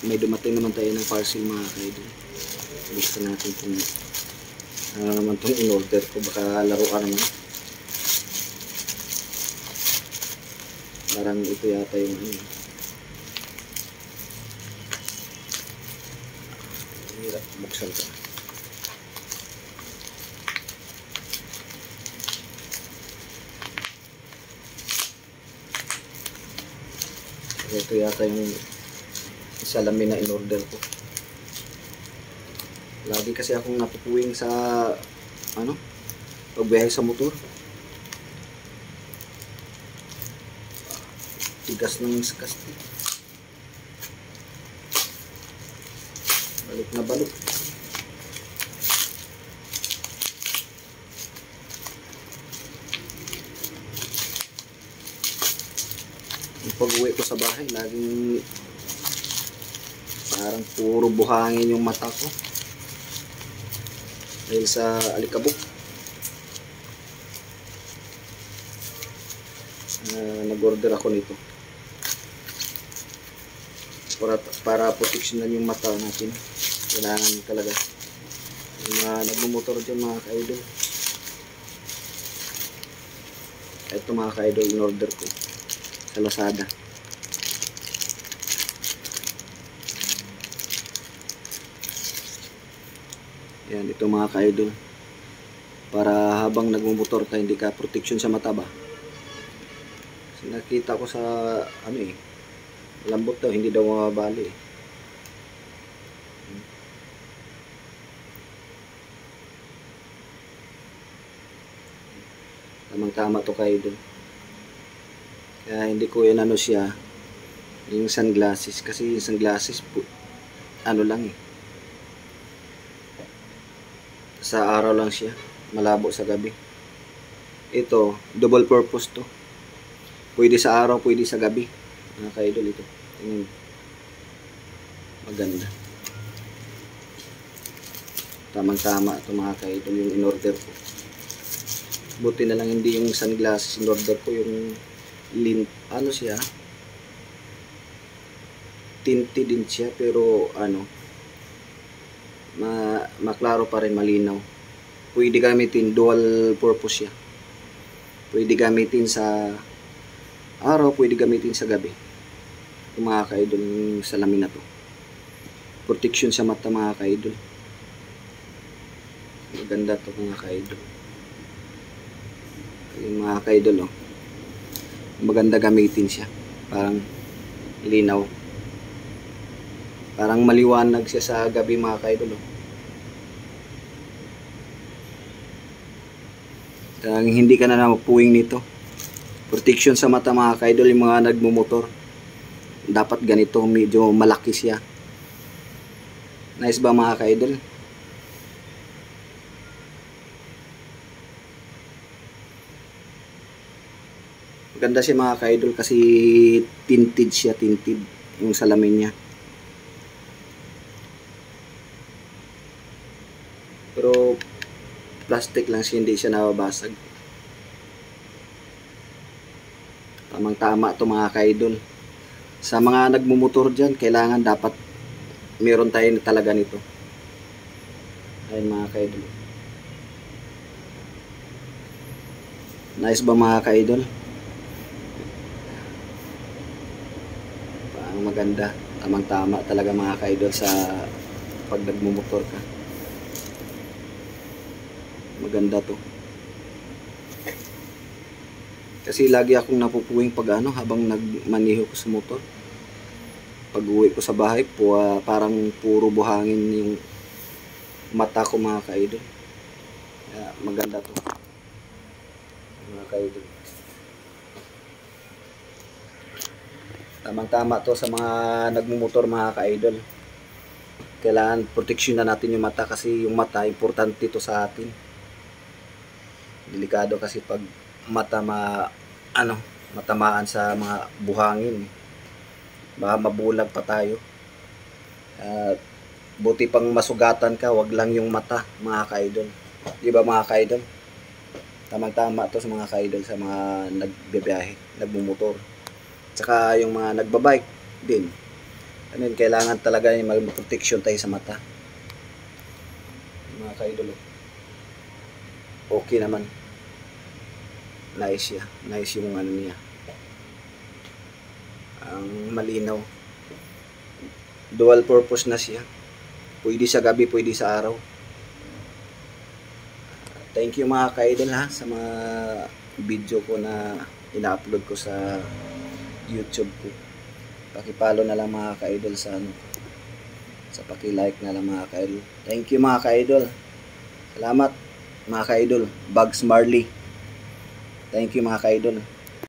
may dumating naman tayo ng parcel mga ka-idol. Buksan natin kung naman itong in-order ko. Baka laruan naman. Parang ito yata yung hirap buksan ko. Ito yata yung salamin na in-order ko. Lagi kasi akong napupuwing sa pagbiyahe sa motor. Tigas ng skasti. Balik na balik. Pag-uwi ko sa bahay, laging parang puro buhangin yung mata ko dahil sa alikabok. Nag-order ako nito para proteksyonan yung mata natin. Kailangan talaga yung mga nagmumotor dyan mga ka-idol. Ito mga ka-idol, in-order ko sa Lazada. Yan, ito mga ka-idol, para habang nagmumotor ka hindi ka protection sa mata ba. Kasi nakita ko sa lambot daw, hindi daw mababali. Tamang tama to ka-idol. Kaya hindi ko yan siya yung sunglasses, kasi yung sunglasses lang sa araw lang siya, malabo sa gabi. Ito double purpose to, pwede sa araw, pwede sa gabi mga ka-idol. Ito maganda, tamang tama ito mga ka-idol yung in-order ko. Buti na lang hindi yung sunglasses in-order ko, yung siya, tinted din siya, pero maklaro pa rin, malinaw. Pwede gamitin, dual purpose siya. Pwede gamitin sa araw, pwede gamitin sa gabi. Ito mga ka-idol, yung salamin na to, protection sa mata mga ka-idol. Maganda to mga ka-idol. Yung mga ka-idol maganda gamitin siya, parang linaw, parang maliwanag siya sa gabi mga ka-idol. Hindi ka na mapuwing nito. Protection sa mata mga ka-idol. Yung mga nagmumotor, dapat ganito, medyo malaki siya. Nice ba mga ka-idol? Maganda siya mga ka-idol kasi tinted siya, tinted yung salamin niya. Pero plastic lang siya, hindi siya nababasag. Tamang tama to mga ka-idol. Sa mga nagmumotor dyan, kailangan dapat meron tayo talaga nito. Ayun mga ka-idol. Nice ba mga ka-idol? Maganda, tamang tama talaga mga ka-idol sa pag nagmumotor ka. Maganda to. Kasi lagi akong napupuwing pag habang nagmaniho ko sa motor. Pag uwi ko sa bahay parang puro buhangin yung mata ko mga ka-idol. Kaya maganda to mga ka-idol. Tamang tama to sa mga nagmumotor mga ka-idol. Kailangan proteksyonan natin yung mata, kasi yung mata importante to sa atin. Delikado kasi pag mata matamaan sa mga buhangin, baka mabulag pa tayo. Buti pang masugatan ka, wag lang yung mata mga ka-idol. Di ba mga ka-idol? Tamang tama to sa mga ka-idol, sa mga nagbibiyahe, nagmumotor. Tsaka yung mga nagbabike din, Ano yun, kailangan talaga yung mag-protection tayo sa mata. Mga ka-idol. Okay naman. Nice siya. Nice yung ano niya. Ang malinaw. Dual purpose na siya. Pwede sa gabi, pwede sa araw. Thank you mga ka-idol ha sa mga video ko na ina-upload ko sa YouTube ko. Paki-follow na lang mga ka-idol sa ano, sa paki-like na lang mga ka-idol. Thank you mga ka-idol. Salamat mga ka-idol. Bugs Marley. Thank you mga ka-idol.